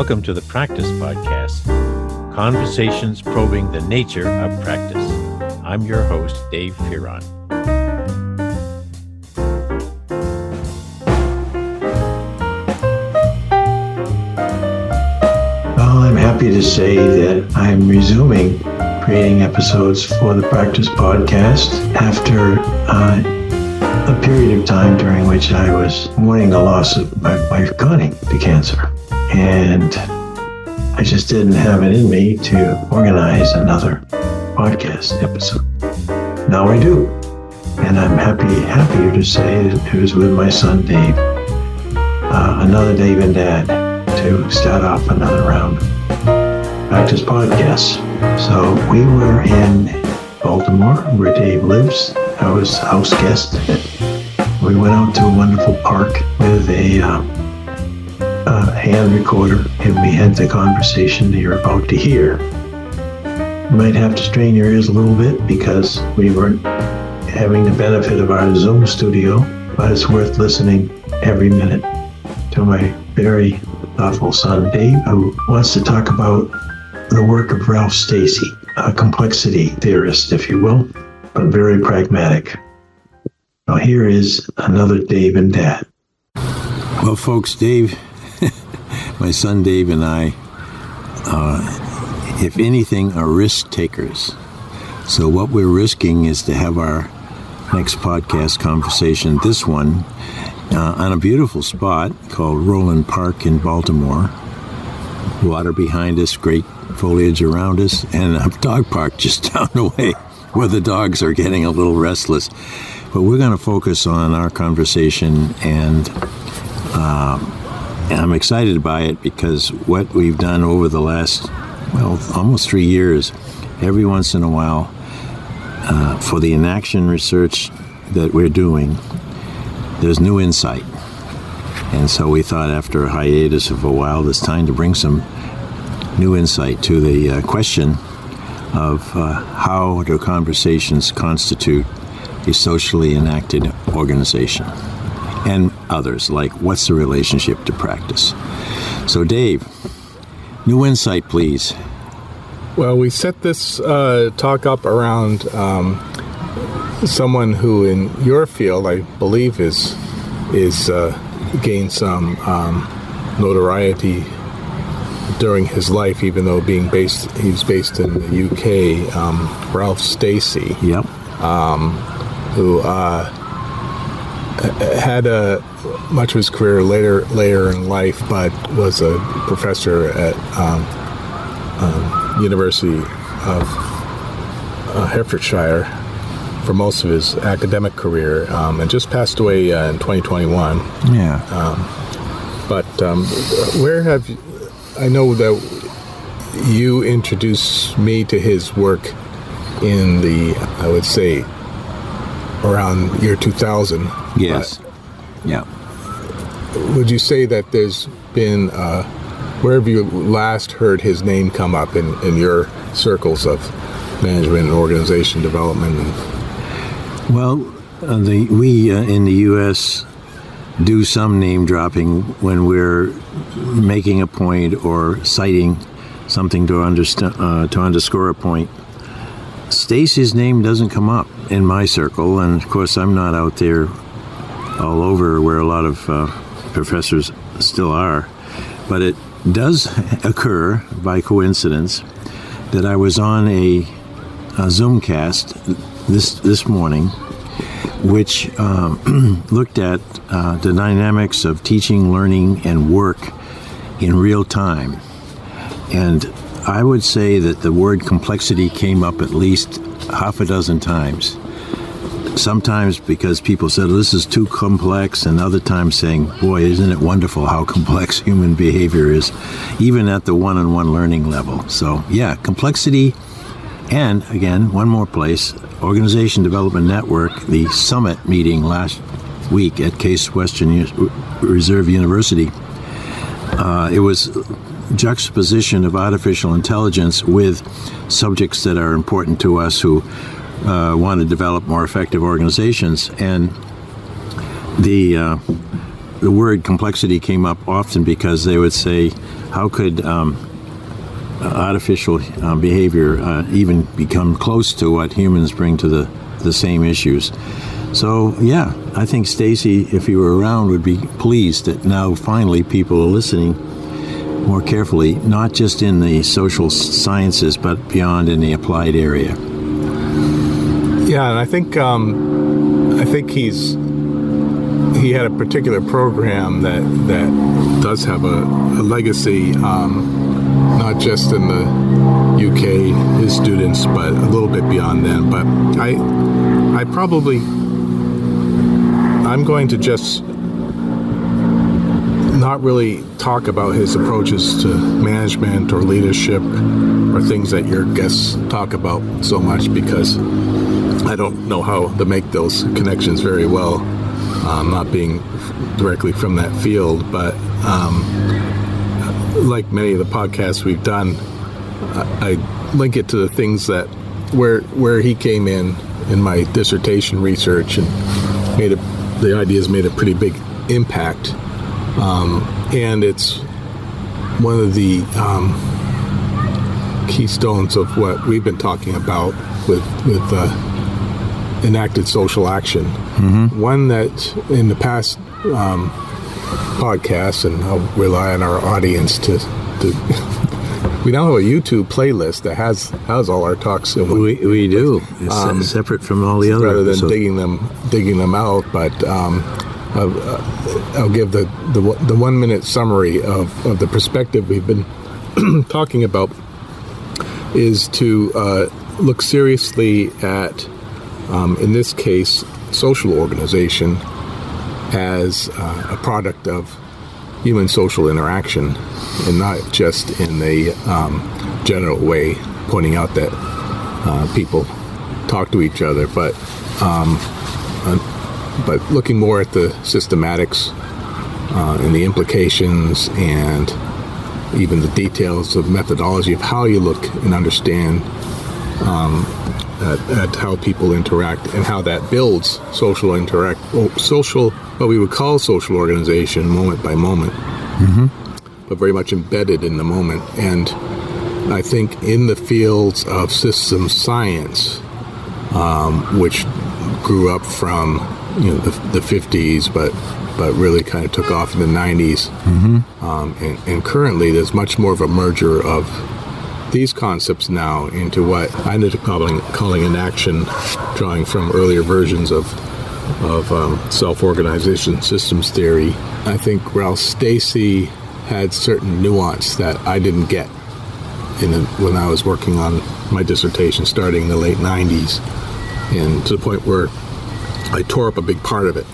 Welcome to the Practice Podcast, conversations probing the nature of practice. I'm your host, Dave Fearon. Well, I'm happy to say that I'm resuming creating episodes for the Practice Podcast after a period of time during which I was mourning the loss of my wife Connie to cancer. And I just didn't have it in me to organize podcast episode. Now I do. And I'm happier to say that it was with my son Dave, another Dave and Dad, to start off another round of Practice Podcasts. So we were in Baltimore, where Dave lives. I was house guest. We went out to a wonderful park with a hand recorder, and we had the conversation that you're about to hear. You might have to strain your ears a little bit because we weren't having the benefit of our Zoom studio, but it's worth listening every minute to my very thoughtful son, Dave, who wants to talk about the work of Ralph Stacey, a complexity theorist, if you will, but very pragmatic. Now here is another Dave and Dad. Well, folks, Dave, my son Dave and I, if anything, are risk takers. So what we're risking is to have our next podcast conversation, this one, on a beautiful spot called Roland Park in Baltimore. Water behind us, great foliage around us, and a dog park just down the way where the dogs are getting a little restless. But we're going to focus on our conversation, and I'm excited by it because what we've done over the last, almost 3 years, every once in a while, for the Enaction research that we're doing, there's new insight. And so we thought after a hiatus of a while, it's time to bring some new insight to the question of how do conversations constitute a socially enacted organization, and others, like what's the relationship to practice. So Dave, new insight, please. Well, we set this talk up around someone who in your field, I believe, is gained some notoriety during his life, even though he was based in the UK, Ralph Stacey. Yep. Who had much of his career later in life, but was a professor at University of Hertfordshire for most of his academic career, and just passed away in 2021. Yeah. But where have you, I know that you introduced me to his work in the, I would say, around year 2000. Yes. Yeah. Would you say that there's been, where have you last heard his name come up in your circles of management and organization development? Well, we in the U.S. do some name dropping when we're making a point or citing something to underscore a point. Stacey's name doesn't come up in my circle, and of course I'm not out there all over where a lot of professors still are, but it does occur by coincidence that I was on a Zoomcast this morning, which looked at the dynamics of teaching, learning, and work in real time. And I would say that the word complexity came up at least half a dozen times. Sometimes because people said, this is too complex, and other times saying, boy, isn't it wonderful how complex human behavior is, even at the one-on-one learning level. So, yeah, complexity. And, again, one more place, Organization Development Network, the summit meeting last week at Case Western Reserve University. It was juxtaposition of artificial intelligence with subjects that are important to us who want to develop more effective organizations. And the word complexity came up often because they would say, how could artificial behavior even become close to what humans bring to the same issues? So, yeah, I think Stacey, if he were around, would be pleased that now finally people are listening more carefully, not just in the social sciences, but beyond in the applied area. Yeah, and I think he had a particular program that does have a legacy, not just in the UK, his students, but a little bit beyond them. But I'm going to just not really talk about his approaches to management or leadership or things that your guests talk about so much, because I don't know how to make those connections very well, not being directly from that field. But like many of the podcasts we've done, I link it to the things that where he came in my dissertation research and the ideas made a pretty big impact. And it's one of the keystones of what we've been talking about with enacted social action. Mm-hmm. One that in the past podcasts, and I'll rely on our audience to we now have a YouTube playlist that has all our talks. We do. It's separate from all the other rather than episodes. digging them out. But I'll give the 1 minute summary of the perspective we've been talking about, is to look seriously at, in this case, social organization as a product of human social interaction, and not just in the general way, pointing out that people talk to each other, but looking more at the systematics and the implications and even the details of methodology of how you look and understand at how people interact and how that builds what we would call social organization moment by moment, mm-hmm. but very much embedded in the moment. And I think in the fields of systems science, which grew up from the 50s, but really kind of took off in the 90s, mm-hmm. And currently there's much more of a merger of these concepts now into what I ended up calling Enaction, drawing from earlier versions of self-organization systems theory. I think Ralph Stacey had certain nuance that I didn't get when I was working on my dissertation starting in the late 90s, and to the point where I tore up a big part of it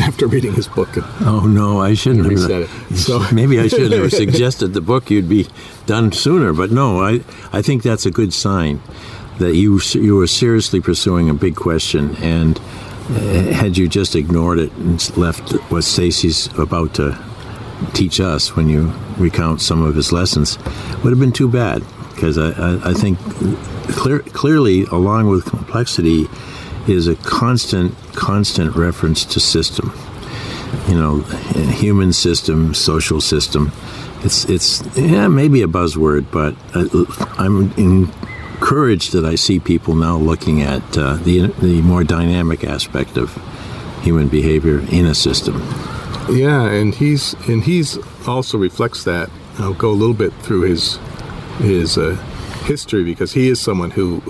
after reading his book. Oh no, I shouldn't have said it. So maybe I should have suggested the book you'd be done sooner. But no, I think that's a good sign that you were seriously pursuing a big question, and had you just ignored it and left what Stacey's about to teach us when you recount some of his lessons, would have been too bad, because I think clearly, along with complexity, is a constant reference to system. Human system, social system. It's maybe a buzzword, but I'm encouraged that I see people now looking at the more dynamic aspect of human behavior in a system. Yeah, and he's also reflects that. I'll go a little bit through his history, because he is someone who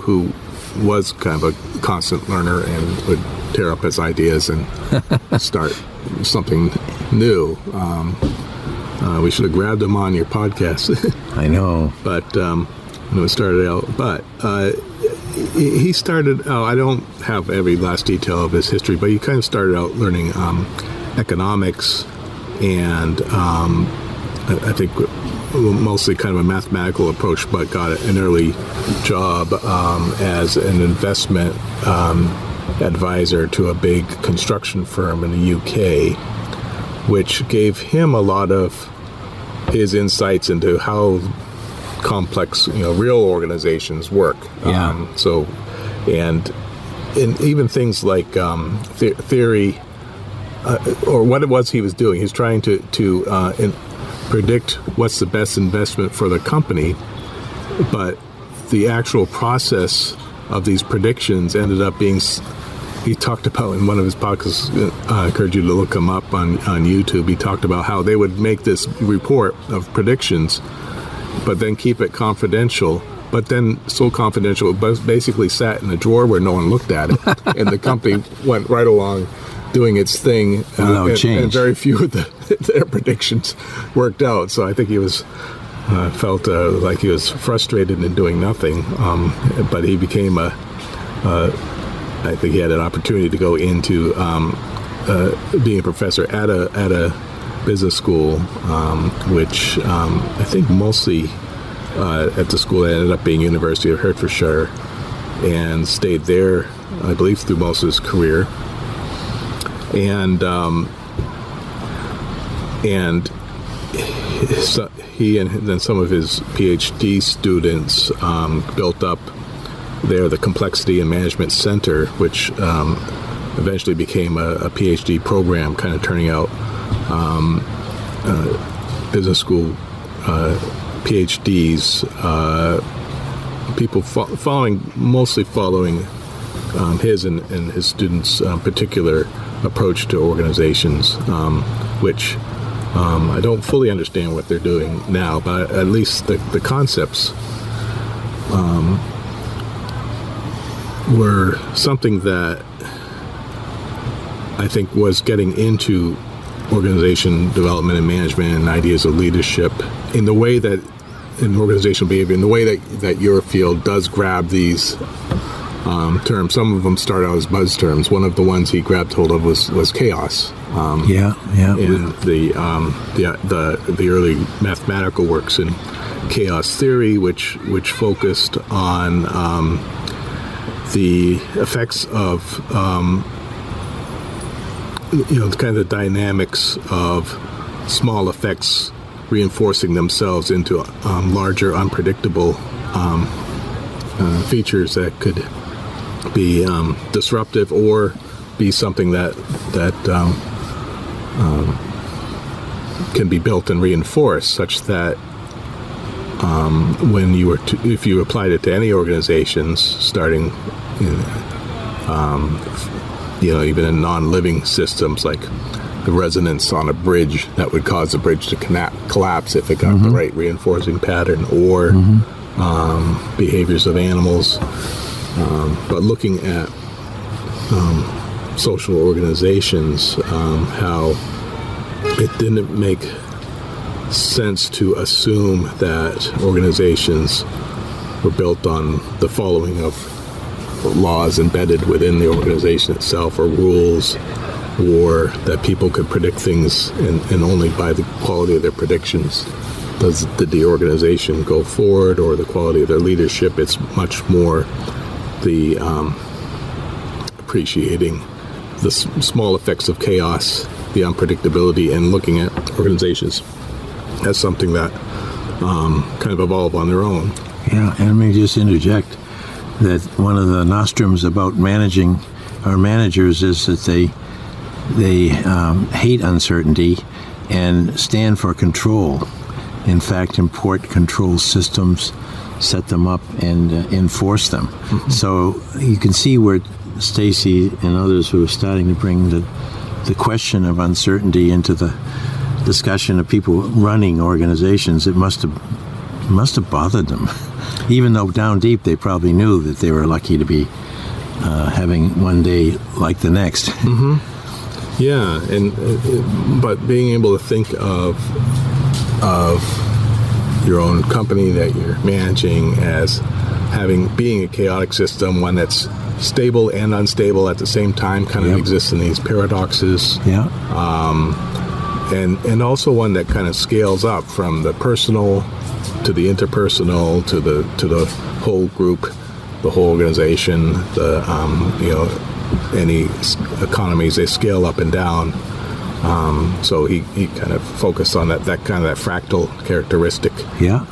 was kind of a constant learner and would tear up his ideas and start something new. We should have grabbed him on your podcast. I know. But when it started out, he started out, I don't have every last detail of his history, but he kind of started out learning economics and I think mostly kind of a mathematical approach, but got an early job as an investment advisor to a big construction firm in the UK, which gave him a lot of his insights into how complex, real organizations work. Yeah. And even things like theory, or what it was he was doing. He's trying to predict what's the best investment for the company, but the actual process of these predictions ended up being, he talked about in one of his podcasts, I encourage you to look him up on YouTube, he talked about how they would make this report of predictions, but then keep it confidential, but then so confidential, it basically sat in a drawer where no one looked at it, and the company went right along doing its thing, and very few of their predictions worked out. So I think he was felt like he was frustrated in doing nothing, but he became I think he had an opportunity to go into being a professor at a business school, which I think mostly at the school that ended up being University of Hertfordshire, and stayed there, I believe, through most of his career. And so he and then some of his PhD students built up there the Complexity and Management Center, which eventually became a PhD program, kind of turning out business school PhDs, people mostly following his and his students' particular approach to organizations, which I don't fully understand what they're doing now, but at least the concepts were something that I think was getting into organization development and management and ideas of leadership in the way that in organizational behavior, in the way that your field does grab these terms. Some of them start out as buzz terms. One of the ones he grabbed hold of was chaos. And the early mathematical works in chaos theory, which focused on the effects of kind of the dynamics of small effects reinforcing themselves into larger, unpredictable features that could be disruptive or be something that can be built and reinforced, such that when you were if you applied it to any organizations, starting even in non-living systems like the resonance on a bridge that would cause the bridge to collapse if it got the right reinforcing pattern, or behaviors of animals. But looking at social organizations, how it didn't make sense to assume that organizations were built on the following of laws embedded within the organization itself, or rules, or that people could predict things and only by the quality of their predictions did the organization go forward, or the quality of their leadership. It's much more the appreciating the small effects of chaos, the unpredictability, and looking at organizations as something that kind of evolve on their own. Yeah, and let me just interject that one of the nostrums about managing our managers is that they hate uncertainty and stand for control. In fact, import control systems, set them up, and enforce them. So you can see where Stacey and others who are starting to bring the question of uncertainty into the discussion of people running organizations. It must have bothered them, even though down deep they probably knew that they were lucky to be having one day like the next. Yeah, but being able to think of your own company that you're managing as being a chaotic system, one that's stable and unstable at the same time, kind of exists in these paradoxes. Yeah. And also one that kind of scales up from the personal to the interpersonal to the whole group, the whole organization. Any economies, they scale up and down. So he kind of focused on that fractal characteristic. Yeah.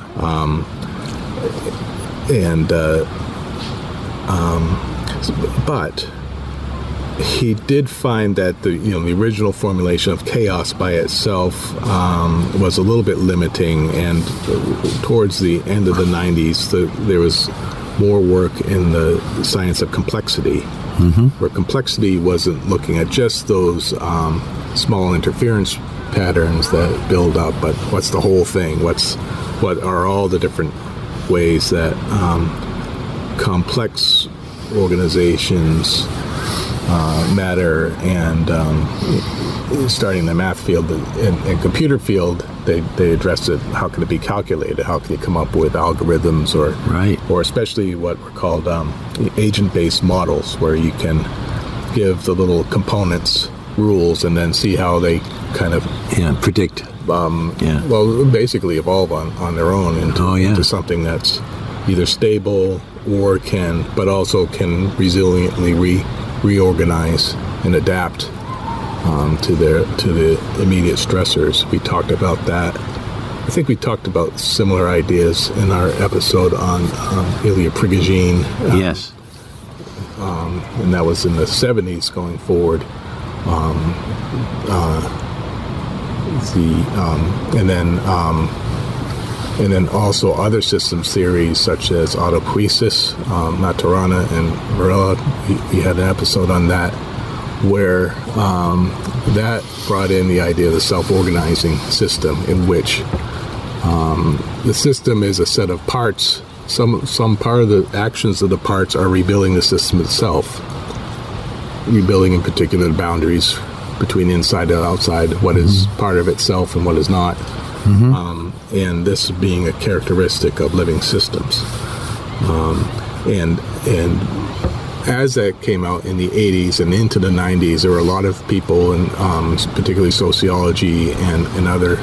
But he did find that the original formulation of chaos by itself was a little bit limiting, and towards the end of the 90s, there was more work in the science of complexity, where complexity wasn't looking at just those small interference patterns that build up, but what's the whole thing? What are all the different ways that complex organizations matter, and starting the math field and computer field, they addressed it. How can it be calculated? How can you come up with algorithms, or especially what were called agent-based models, where you can give the little components rules and then see how they kind of predict. Well, basically evolve on their own into something that's either stable or but also can resiliently reorganize and adapt to the immediate stressors. We talked about that. I think we talked about similar ideas in our episode on Ilya Prigogine. Yes. And that was in the 70s going forward. And then also other systems theories such as autopoiesis, Maturana and Varela. We had an episode on that, where that brought in the idea of the self-organizing system, in which the system is a set of parts. Some part of the actions of the parts are rebuilding the system itself, rebuilding in particular the boundaries between inside and outside, what is part of itself and what is not. And this being a characteristic of living systems. And as that came out in the 80s and into the 90s, there were a lot of people, and particularly sociology and other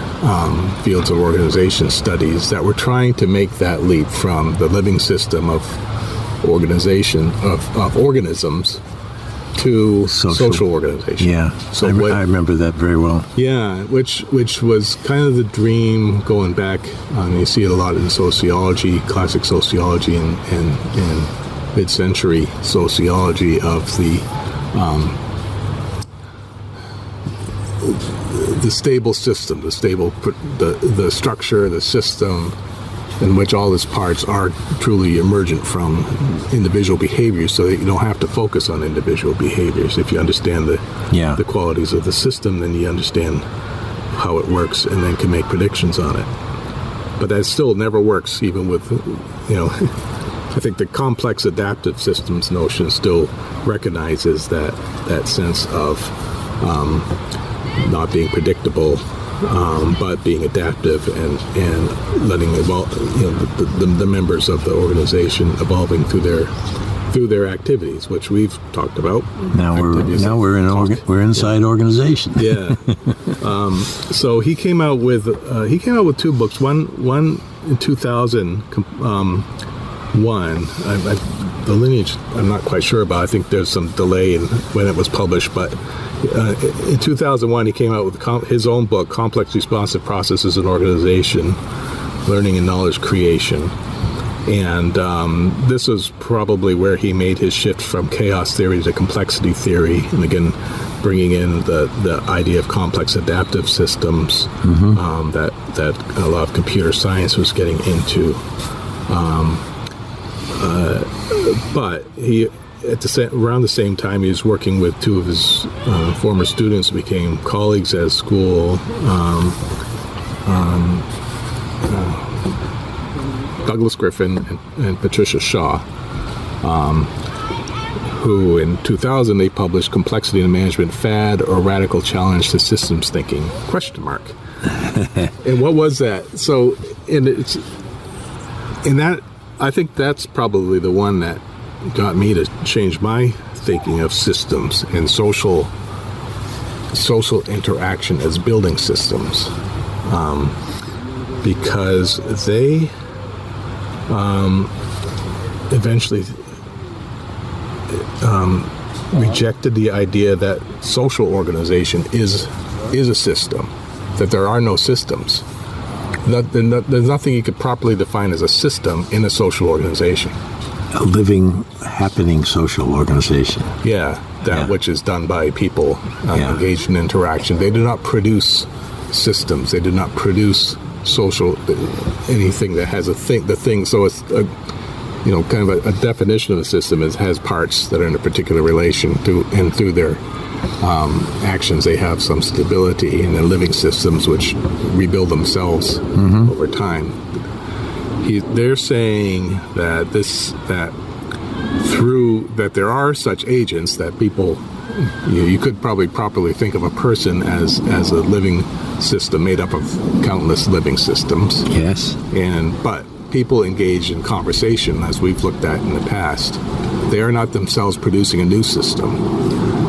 fields of organization studies, that were trying to make that leap from the living system of organization of organisms to social organization. Yeah, so I remember that very well. Yeah, which was kind of the dream going back. You see it a lot in sociology, classic sociology, and mid-century sociology of the stable system, the structure, the system in which all its parts are truly emergent from individual behaviors, so that you don't have to focus on individual behaviors. If you understand the qualities of the system, then you understand how it works and then can make predictions on it. But that still never works, even with, I think the complex adaptive systems notion still recognizes that sense of not being predictable, but being adaptive and letting the members of the organization evolving through their activities, which we've talked about. Now we're inside organization. Yeah. So he came out with two books. One in 2000. The lineage I'm not quite sure about. I think there's some delay in when it was published, but in 2001 he came out with his own book, Complex Responsive Processes in Organization, Learning and Knowledge Creation. And this was probably where he made his shift from chaos theory to complexity theory, and again bringing in the idea of complex adaptive systems that a lot of computer science was getting into. But he, around the same time, he was working with two of his former students who became colleagues at school, Douglas Griffin and Patricia Shaw, who in 2000 they published Complexity in Management, Fad or Radical Challenge to Systems Thinking? ? And what was that? So, I think that's probably the one that got me to change my thinking of systems and social interaction as building systems, because they eventually rejected the idea that social organization is a system, that there are no systems. There's nothing you could properly define as a system in a social organization. A living, happening social organization. Yeah, that which is done by people engaged in interaction. They do not produce systems. They do not produce social anything that has the thing. So it's kind of a definition of a system has parts that are in a particular relation to, and through their actions they have some stability, and then living systems which rebuild themselves over time. They're saying that there are such agents that people, you could probably properly think of a person as a living system made up of countless living systems. Yes. But people engage in conversation, as we've looked at in the past. They are not themselves producing a new system.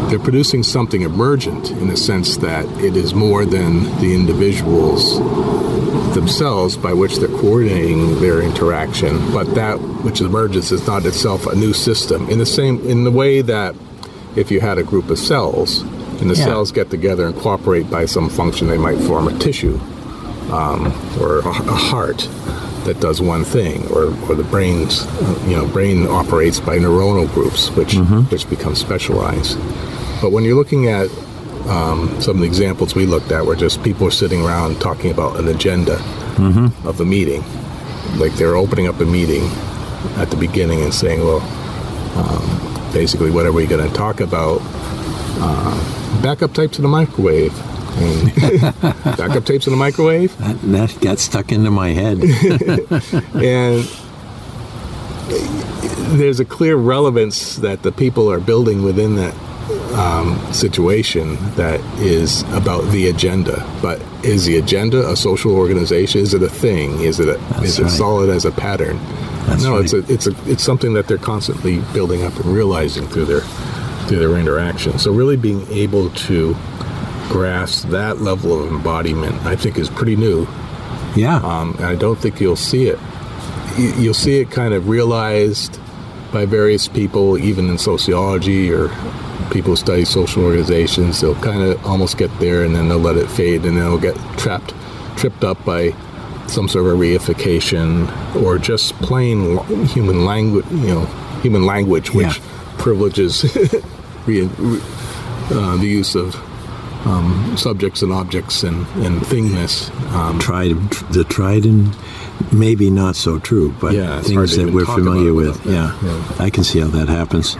They're producing something emergent in the sense that it is more than the individuals themselves by which they're coordinating their interaction, but that which emerges is not itself a new system. In the way that if you had a group of cells, and the cells get together and cooperate by some function, they might form a tissue or a heart that does one thing, or the brain operates by neuronal groups, which become specialized. But when you're looking at some of the examples we looked at were just people sitting around talking about an agenda of the meeting. Like they're opening up a meeting at the beginning and saying, well, basically, what are we going to talk about? Backup tapes in the microwave. Backup tapes in the microwave? That got stuck into my head. And there's a clear relevance that the people are building within that situation that is about the agenda. But is the agenda a social organization? Is it a thing? Is it solid as a pattern? No, right. It's something that they're constantly building up and realizing through their interaction. So really being able to grasp that level of embodiment, I think, is pretty new. Yeah. And I don't think you'll see it. You'll see it kind of realized by various people, even in sociology or people who study social organizations. They'll kind of almost get there, and then they'll let it fade, and then they'll get tripped up by some sort of reification or just plain human language, which privileges the use of subjects and objects and thingness. Tried and maybe not so true, but things that we're familiar with. Yeah, I can see how that happens.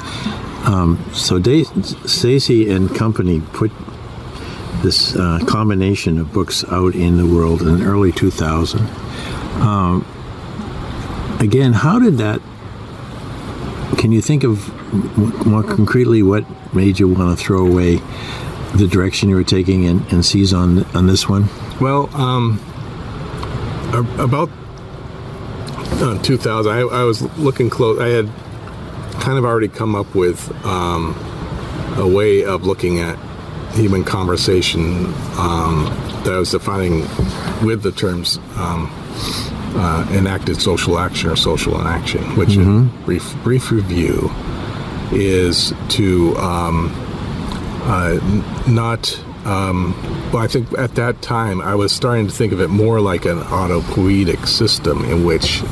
So Stacey and company put this combination of books out in the world in early 2000. Again, how did that, can you think of more concretely what made you want to throw away the direction you were taking and seize on this one? Well, about 2000, I was looking close. I had kind of already come up with a way of looking at human conversation that I was defining with the terms enacted social action or social inaction, which in brief review is to I think at that time I was starting to think of it more like an autopoietic system in which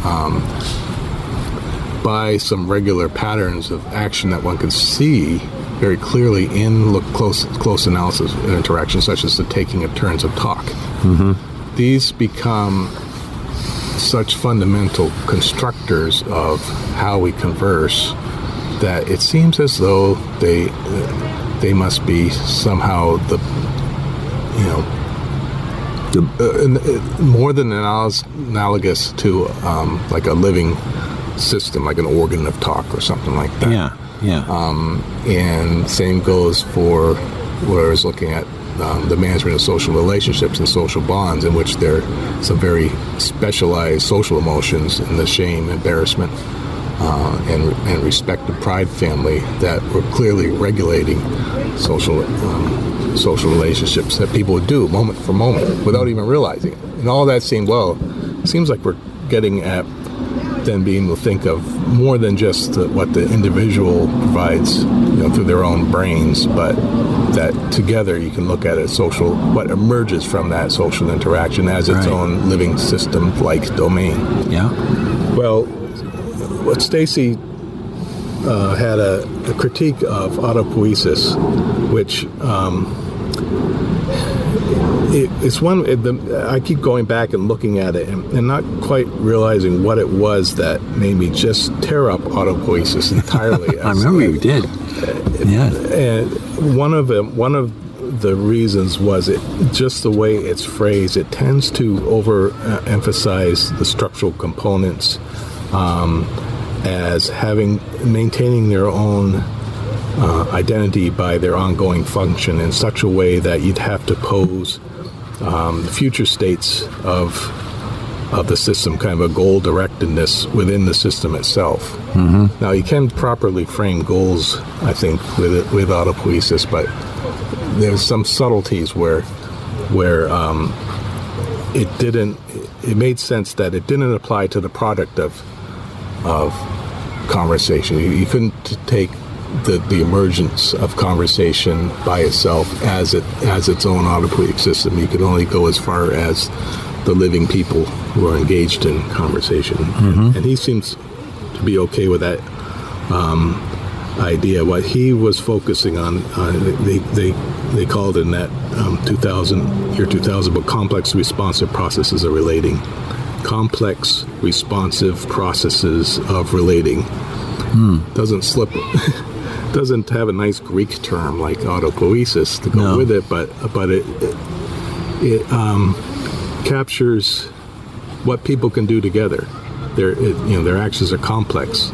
by some regular patterns of action that one can see very clearly in close analysis and interaction, such as the taking of turns of talk. These become such fundamental constructors of how we converse that it seems as though they must be somehow more than analogous to like a living system, like an organ of talk or something like that. Yeah. And same goes for what I was looking at, the management of social relationships and social bonds, in which there are some very specialized social emotions in the shame, embarrassment, and respect and pride family that were clearly regulating social relationships that people would do moment for moment without even realizing it. And all that seems like we're getting at then being able to think of more than just what the individual provides, through their own brains, but that together you can look at it what emerges from that social interaction as its own living system-like domain. Yeah. Well, what Stacey had a critique of autopoiesis, which it's one. I keep going back and looking at it and not quite realizing what it was that made me just tear up autopoiesis entirely. I remember you did. Yeah. And one of the reasons was it just the way it's phrased. It tends to overemphasize the structural components as maintaining their own identity by their ongoing function in such a way that you'd have to pose the future states of the system, kind of a goal directedness within the system itself. Mm-hmm. Now, you can properly frame goals, I think, with autopoiesis, but there's some subtleties where it made sense that it didn't apply to the product of conversation. You couldn't take the emergence of conversation by itself as its own autopoietic system. You could only go as far as the living people who are engaged in conversation. Mm-hmm. And he seems to be okay with that idea. What he was focusing on, they called it in that 2000 book, complex responsive processes of relating. Complex responsive processes of relating. Doesn't slip. Doesn't have a nice Greek term like autopoiesis to go with it, but it captures what people can do together. Their actions are complex.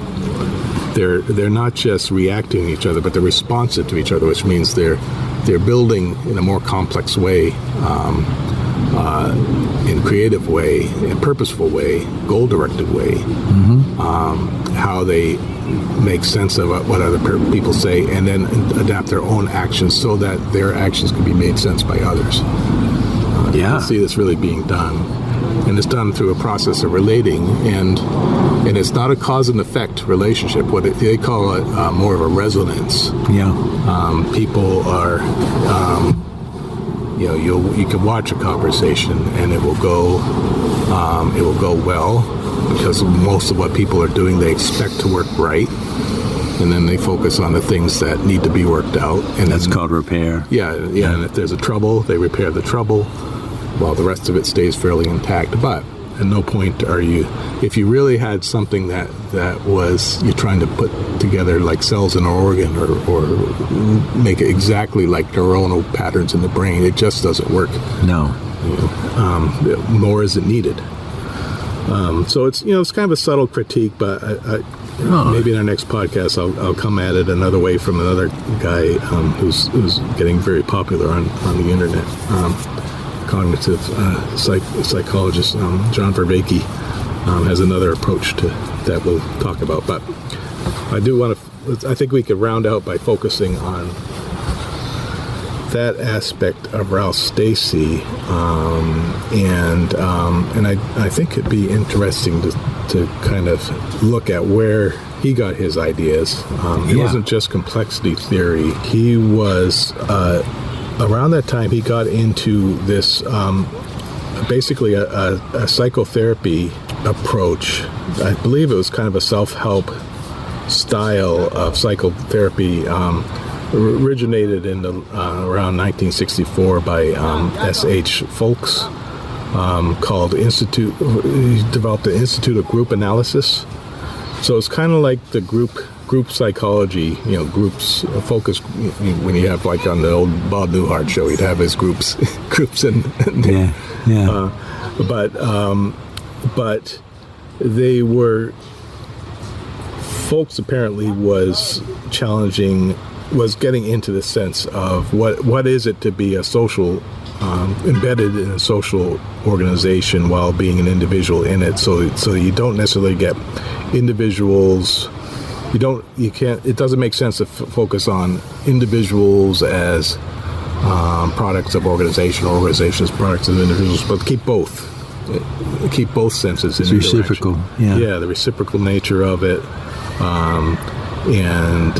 They're not just reacting to each other, but they're responsive to each other, which means they're building in a more complex way, in creative way, in purposeful way, goal-directed way. Mm-hmm. How they make sense of what other people say, and then adapt their own actions so that their actions can be made sense by others. You can see this really being done, and it's done through a process of relating, and it's not a cause and effect relationship. They call it more of a resonance. Yeah. People are, you can watch a conversation and it will go well, because most of what people are doing they expect to work right, and then they focus on the things that need to be worked out, and that's called repair. Yeah. And if there's a trouble, they repair the trouble while the rest of it stays fairly intact. But at no point are you, if you really had something that was you're trying to put together like cells in an organ or make it exactly like neuronal patterns in the brain, it just doesn't work. No. Nor is it needed. So it's kind of a subtle critique, but maybe in our next podcast I'll come at it another way from another guy who's getting very popular on the internet, cognitive psychologist John Vervaeke has another approach to that we'll talk about. But I think we could round out by focusing on that aspect of Ralph Stacey, and I think it'd be interesting to kind of look at where he got his ideas. It wasn't just complexity theory. He was around that time he got into this basically a psychotherapy approach. I believe it was kind of a self-help style of psychotherapy. Originated in around 1964 by S.H. Folks, called Institute. He developed the Institute of Group Analysis. So it's kind of like the group psychology, groups focus. When you have like on the old Bob Newhart show, he'd have his groups but they were. Folks apparently was getting into the sense of what is it to be a social, embedded in a social organization while being an individual in it. So you don't necessarily get individuals. It doesn't make sense to focus on individuals as products of organization, or organizations products of individuals, but keep both senses in interaction. Reciprocal. The reciprocal nature of it, and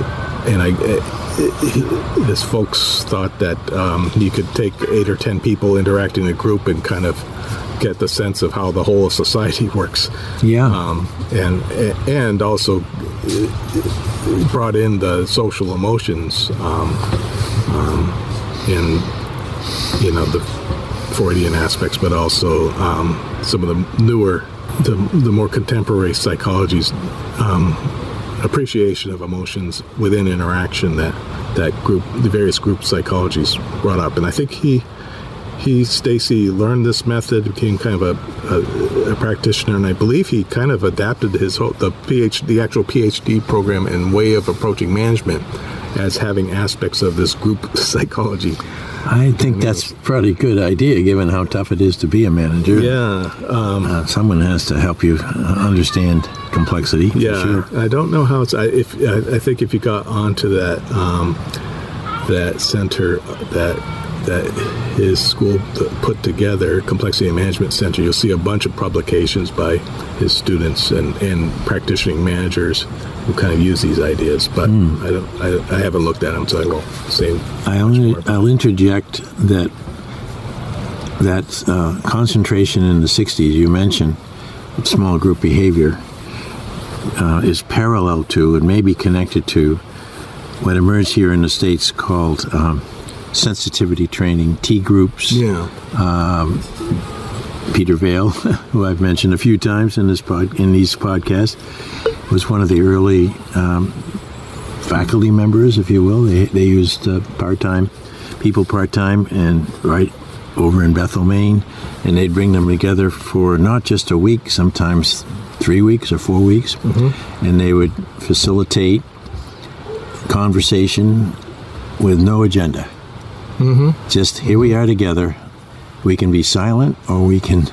his folks thought that you could take 8 or 10 people interacting in a group and kind of get the sense of how the whole of society works. Yeah. And also brought in the social emotions in the Freudian aspects, but also some of the newer, the more contemporary psychology's appreciation of emotions within interaction that group, the various group psychologies brought up. And I think Stacey learned this method, became kind of a practitioner, and I believe he kind of adapted the actual PhD program and way of approaching management as having aspects of this group psychology. I think that's a pretty good idea, given how tough it is to be a manager. Yeah. Someone has to help you understand complexity. Yeah. For sure. I don't know how it's. I think if you got onto that center that his school put together, Complexity Management Center, you'll see a bunch of publications by his students and practicing managers who kind of use these ideas. But I haven't looked at them, so I won't say. I'll interject that concentration in the 60s you mentioned, small group behavior, is parallel to and may be connected to what emerged here in the States called sensitivity training, T groups. Yeah. Peter Vail, who I've mentioned a few times in these podcasts, was one of the early faculty members, if you will. They used part-time and right over in Bethel, Maine, and they'd bring them together for not just a week, sometimes 3 weeks or 4 weeks, and they would facilitate conversation with no agenda. Just here we are together. We can be silent or we can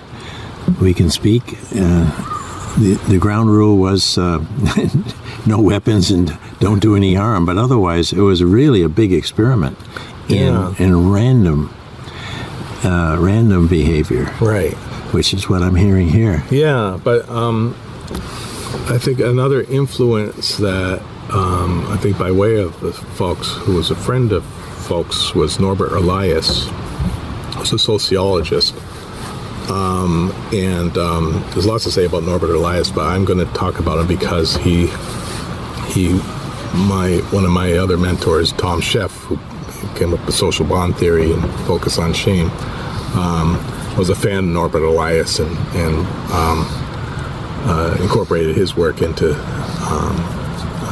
speak. The ground rule was no weapons and don't do any harm. But otherwise, it was really a big experiment in random behavior. Right. Which is what I'm hearing here. Yeah, but I think another influence that I think by way of the folks who was a friend of folks was Norbert Elias, who's a sociologist. And there's lots to say about Norbert Elias, but I'm going to talk about him because one of my other mentors, Tom Sheff, who came up with social bond theory and focus on shame, was a fan of Norbert Elias and incorporated his work into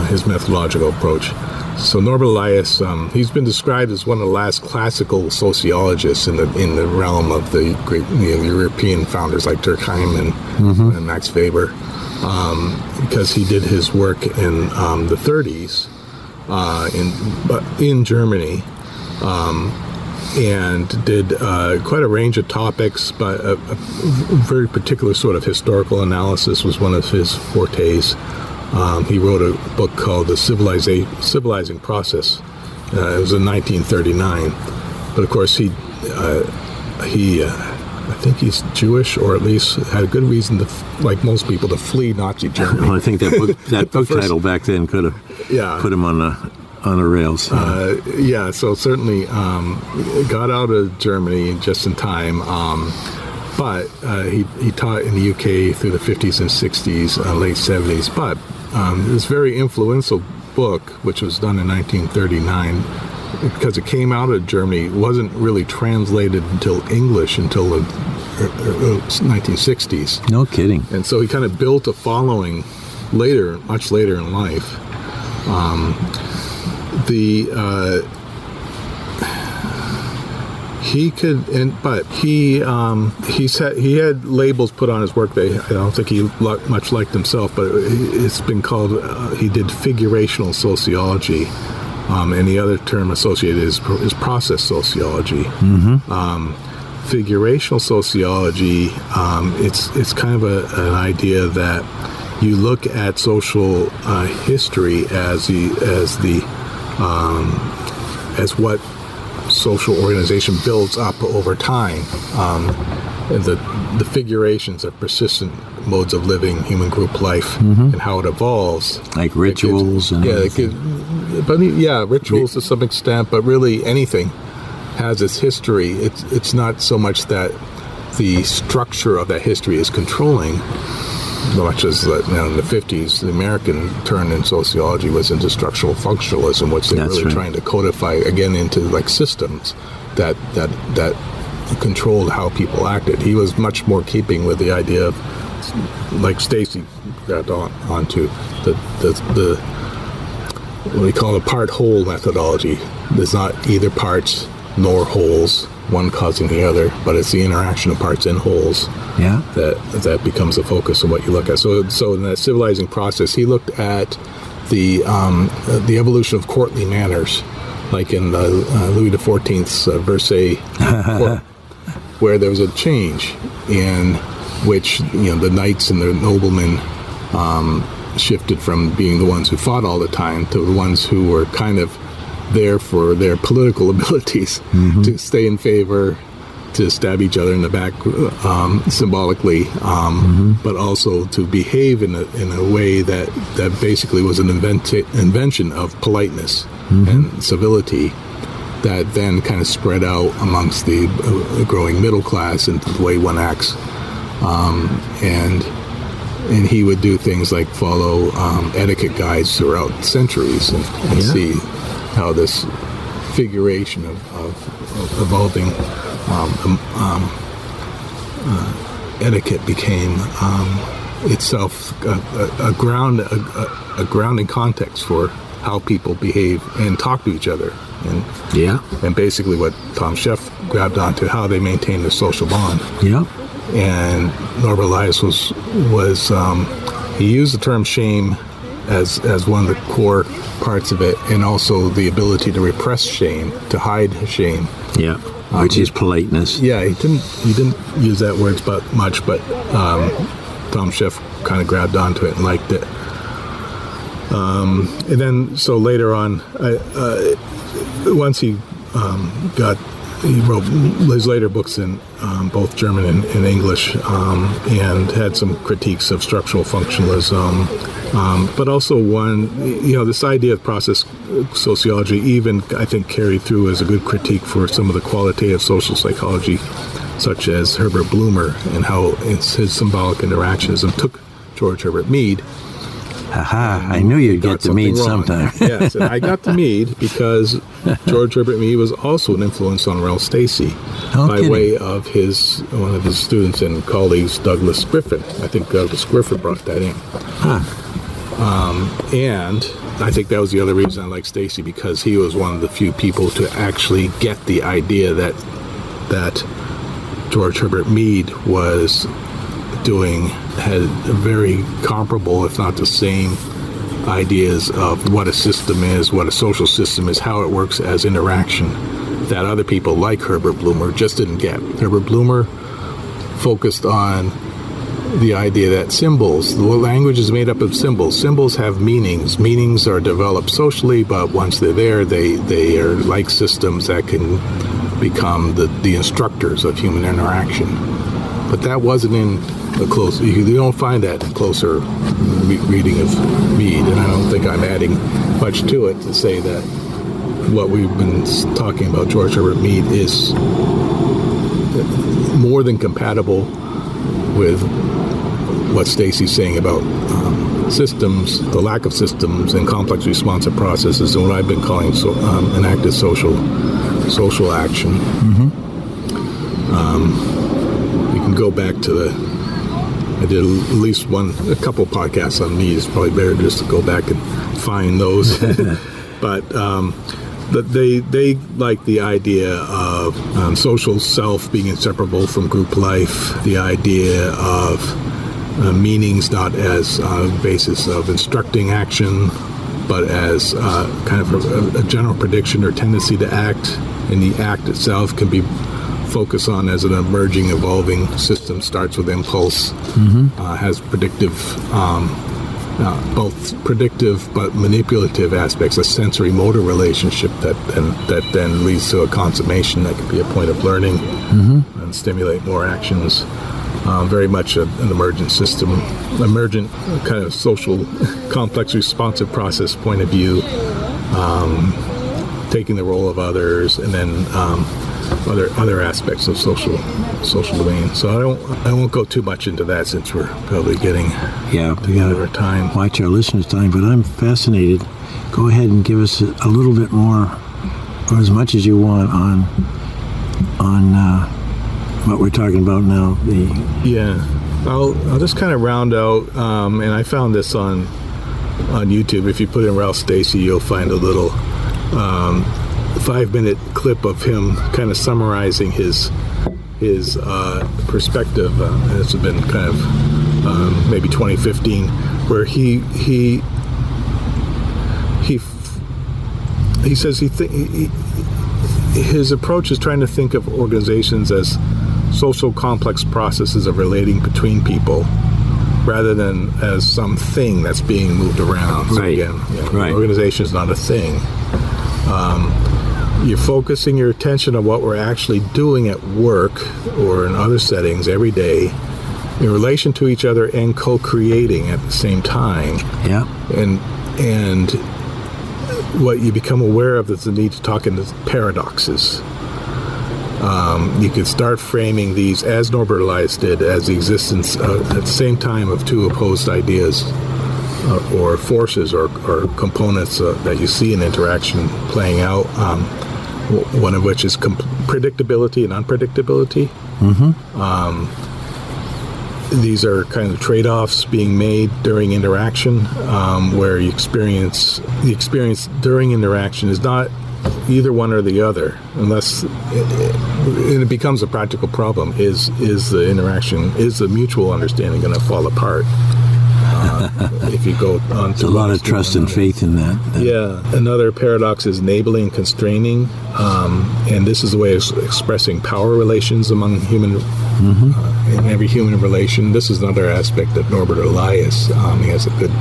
his methodological approach. So Norbert Elias, he's been described as one of the last classical sociologists in the realm of the great European founders like Durkheim and Max Weber, because he did his work in the 30s in Germany, and did quite a range of topics, but a very particular sort of historical analysis was one of his fortes. He wrote a book called The Civilizing Process. It was in 1939. But of course, he I think he's Jewish, or at least had a good reason to, like most people, to flee Nazi Germany. Well, I think that book title back then could have put him on the rails. So certainly got out of Germany just in time. But he taught in the UK through the 50s and 60s, late 70s. But this very influential book, which was done in 1939, because it came out of Germany, wasn't really translated until English until the 1960s. No kidding. And so he kind of built a following later, much later in life. He had labels put on his work that I don't think he much liked himself, but it's been called, he did figurational sociology, and the other term associated is process sociology. Figurational sociology, it's kind of an idea that you look at social history as what social organization builds up over time. The figurations of persistent modes of living human group life and how it evolves. Like rituals. rituals to some extent, but really anything has its history. It's not so much that the structure of that history is controlling, much as in the 50s, the American turn in sociology was into structural functionalism, which they're really trying to codify again into like systems that controlled how people acted. He was much more keeping with the idea of, like Stacey got onto the what we call the part-whole methodology. There's not either parts nor wholes, one causing the other, but it's the interaction of parts and wholes that becomes the focus of what you look at. So in that civilizing process, he looked at the evolution of courtly manners, like in Louis XIV's Versailles court, where there was a change in which the knights and the noblemen shifted from being the ones who fought all the time to the ones who were kind of there for their political abilities, to stay in favor, to stab each other in the back symbolically, but also to behave in a way that basically was an invention of politeness and civility that then kind of spread out amongst the growing middle class into the way one acts. And he would do things like follow etiquette guides throughout centuries and see how this figuration of evolving etiquette became itself a grounding context for how people behave and talk to each other. And basically what Tom Sheff grabbed onto, how they maintain the social bond. And Norbert Elias was he used the term shame as one of the core parts of it, and also the ability to repress shame, to hide shame. Which is politeness. He didn't use that word much, but Tom Sheff kind of grabbed onto it and liked it. And then so later on, once he wrote his later books in both German and English, and had some critiques of structural functionalism, but also this idea of process sociology even, I think, carried through as a good critique for some of the qualitative social psychology, such as Herbert Blumer and how his symbolic interactionism took George Herbert Mead. I knew you'd get to Mead sometime. Yes, and I got to Mead because George Herbert Mead was also an influence on Ralph Stacey way of one of his students and colleagues, Douglas Griffin. I think Douglas Griffin brought that in. And I think that was the other reason I like Stacey, because he was one of the few people to actually get the idea that George Herbert Mead was had very comparable, if not the same, ideas of what a system is, what a social system is, how it works as interaction, that other people like Herbert Blumer just didn't get. Herbert Blumer focused on the idea that symbols, the language is made up of symbols. Symbols have meanings. Meanings are developed socially, but once they're there, they are like systems that can become the instructors of human interaction. But that wasn't in you don't find that in closer reading of Mead, and I don't think I'm adding much to it to say that what we've been talking about George Herbert Mead is more than compatible with what Stacey's saying about systems, the lack of systems and complex responsive processes, and what I've been calling enacted social action. You can go back to I did at least a couple podcasts on Mead. It's probably better just to go back and find those. But they like the idea of social self being inseparable from group life, the idea of meanings not as a basis of instructing action, but as kind of a general prediction or tendency to act, and the act itself can be focused on as an emerging, evolving system, starts with impulse, has predictive, both predictive but manipulative aspects, a sensory motor relationship that then leads to a consummation that can be a point of learning and stimulate more actions. Very much an emergent system, emergent kind of social complex responsive process point of view. taking the role of others, and then other aspects of social domain. So I won't go too much into that since we're probably getting We out of our time. watch our listeners' time, but I'm fascinated. Go ahead and give us a little bit more, or as much as you want, on what we're talking about now. I'll just kind of round out, and I found this on YouTube. If you put in Ralph Stacey, you'll find a little 5-minute clip of him kind of summarizing his perspective. It's been kind of maybe 2015, where he says his approach is trying to think of organizations as social complex processes of relating between people, rather than as something that's being moved around. So again, Right. Organization is not a thing. You're focusing your attention on what we're actually doing at work or in other settings every day in relation to each other and co-creating at the same time. Yeah. And what you become aware of is the need to talk into paradoxes. You could start framing these, as Norbert Elias did, as the existence at the same time of two opposed ideas or forces or components that you see in interaction playing out, one of which is predictability and unpredictability. These are kind of trade-offs being made during interaction, where the experience during interaction is not either one or the other, unless it becomes a practical problem. Is the mutual understanding going to fall apart if you go on? There's a lot of trust and faith in that. Yeah. Another paradox is enabling and constraining, and this is the way of expressing power relations among human. In every human relation. This is another aspect of Norbert Elias. He has a good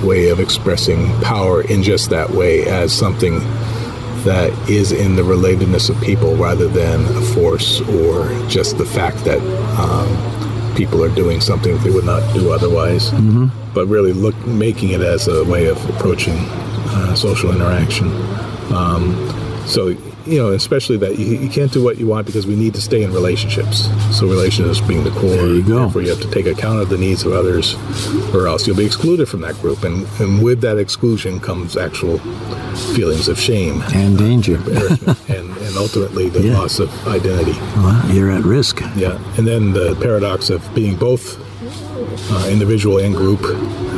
way of expressing power in just that way, as something that is in the relatedness of people rather than a force or just the fact that people are doing something that they would not do otherwise, but really making it as a way of approaching social interaction. So, especially that you can't do what you want because we need to stay in relationships. So relationships being the core. There you go. Therefore, you have to take account of the needs of others, or else you'll be excluded from that group. And with that exclusion comes actual feelings of shame. And danger. Embarrassment, and ultimately the loss of identity. Well, you're at risk. Yeah. And then the paradox of being both individual and group,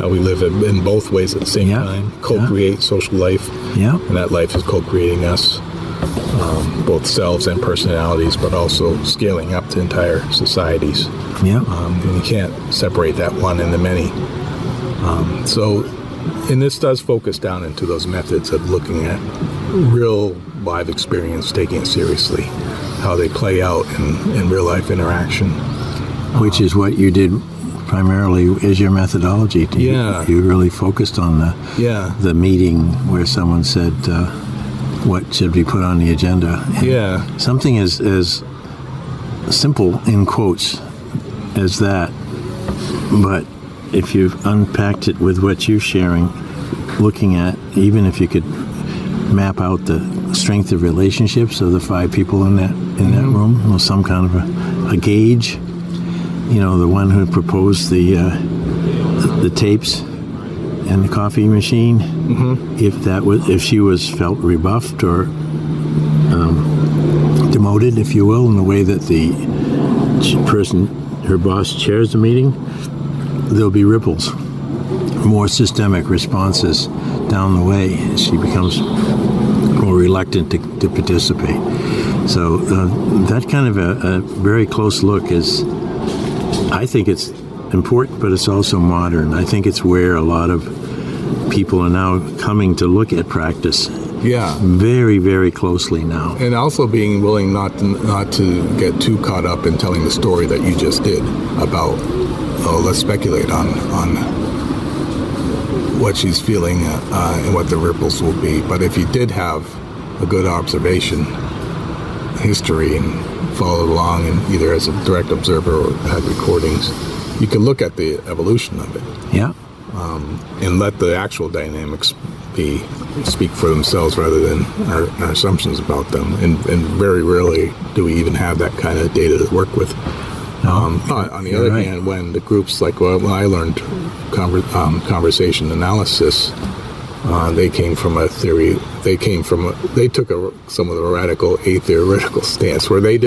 how we live in both ways at the same time, co-create social life. Yeah. And that life is co-creating us. Both selves and personalities, but also scaling up to entire societies. Yeah. And you can't separate that one and the many. And this does focus down into those methods of looking at real live experience, taking it seriously, how they play out in real life interaction. Which is what you did primarily as your methodology. You really focused on the meeting where someone said, what should be put on the agenda? And something as simple, in quotes, as that. But if you've unpacked it with what you're sharing, looking at, even if you could map out the strength of relationships of the 5 people in that room, or some kind of a gauge. The one who proposed the tapes and the coffee machine, if she felt rebuffed or demoted, if you will, in the way that the person, her boss, chairs the meeting, there'll be ripples, more systemic responses down the way as she becomes more reluctant to participate. So that kind of a very close look is, I think it's important, but it's also modern. I think it's where a lot of people are now coming to look at practice very, very closely now. And also being willing not to get too caught up in telling the story that you just did about, let's speculate on what she's feeling and what the ripples will be. But if you did have a good observation history and followed along, and either as a direct observer or had recordings, you can look at the evolution of it. Yeah. And let the actual dynamics speak for themselves rather than our assumptions about them. And very rarely do we even have that kind of data to work with. But on the other hand, when the groups like when I learned conversation analysis, they came from a theory. They took some of the radical atheoretical stance where they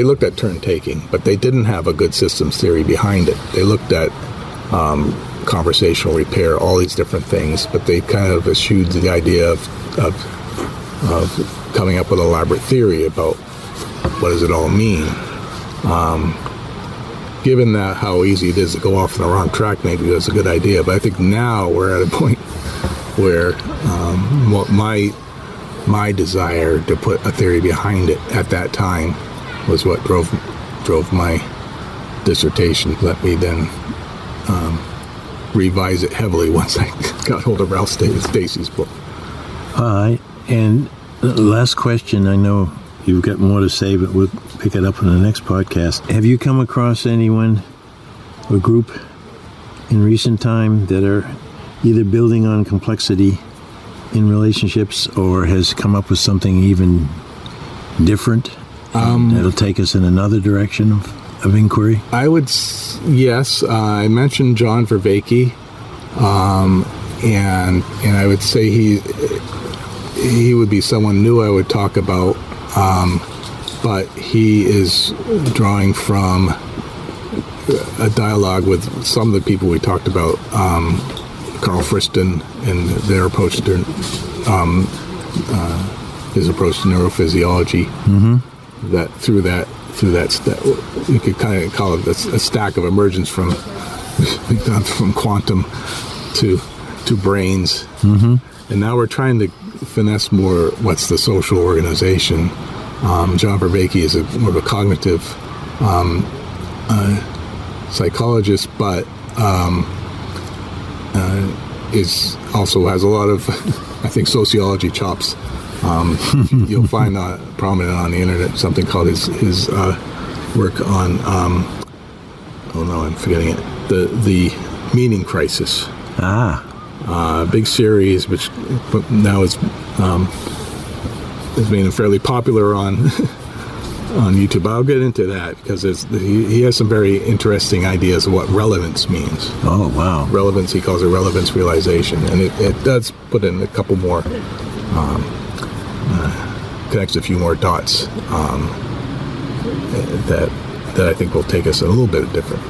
looked at turn taking, but they didn't have a good systems theory behind it. They looked at conversational repair, all these different things, but they kind of eschewed the idea of coming up with an elaborate theory about what does it all mean. Given that how easy it is to go off on the wrong track, maybe that's a good idea. But I think now we're at a point where my desire to put a theory behind it at that time was what drove my dissertation. Let me then revise it heavily once I got hold of Ralph Stacey's book. And the last question, I know you've got more to say, but we'll pick it up in the next podcast. Have you come across anyone or group in recent time that are either building on complexity in relationships or has come up with something even different that'll take us in another direction of inquiry? Yes. I mentioned John Vervaeke, and I would say he would be someone new I would talk about, but he is drawing from a dialogue with some of the people we talked about, Carl Friston and their approach to his approach to neurophysiology. Mm-hmm. That through that you could kind of call it a stack of emergence from quantum to brains. Mm-hmm. And now we're trying to finesse more what's the social organization. John Vervaeke is more of a cognitive psychologist, but also has a lot of, I think, sociology chops. You'll find prominent on the internet something called his work on I'm forgetting it, the meaning crisis. Big series which now is being fairly popular on YouTube. I'll get into that because he has some very interesting ideas of what relevance means. Oh, wow. Relevance, he calls it relevance realization, and it does put in a couple more connects a few more dots that I think will take us in a little bit different.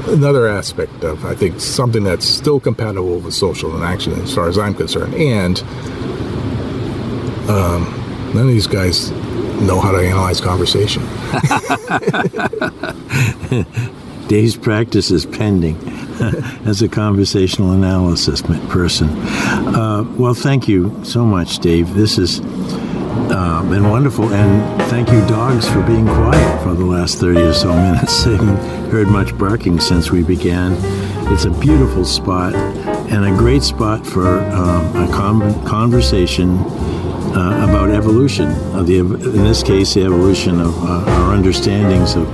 Another aspect of, I think, something that's still compatible with social inaction as far as I'm concerned, and none of these guys know how to analyze conversation. Dave's practice is pending as a conversational analysis person. Well, thank you so much, Dave. This has been wonderful, and thank you, dogs, for being quiet for the last 30 or so minutes. I haven't heard much barking since we began. It's a beautiful spot and a great spot for a conversation about evolution. In this case, the evolution of our understandings of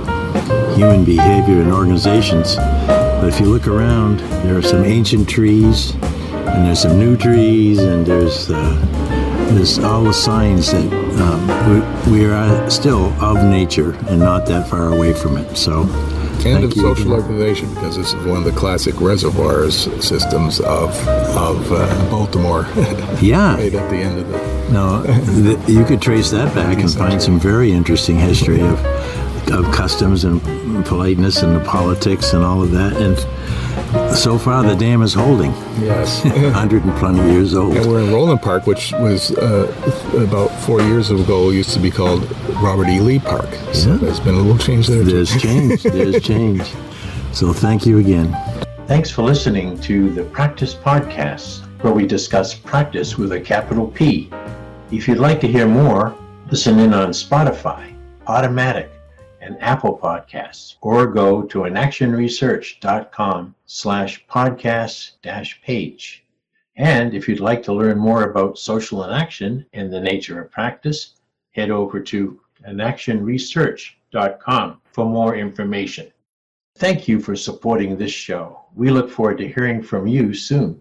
human behavior and organizations. But if you look around, there are some ancient trees, and there's some new trees, and there's all the signs that we are still of nature and not that far away from it. So, and of social organization, because this is one of the classic reservoirs systems of Baltimore. Yeah. Right at the end of the. No, you could trace that back and find some very interesting history of customs and politeness and the politics and all of that. And so far, the dam is holding. Yes. 120 years old. And we're in Roland Park, which was about 4 years ago used to be called Robert E. Lee Park. So there's been a little change there. There's change. There's change. So thank you again. Thanks for listening to the Practice Podcast, where we discuss practice with a capital P. If you'd like to hear more, listen in on Spotify, Automatic, and Apple Podcasts, or go to enactionresearch.com/podcast-page. And if you'd like to learn more about social inaction and the nature of practice, head over to enactionresearch.com for more information. Thank you for supporting this show. We look forward to hearing from you soon.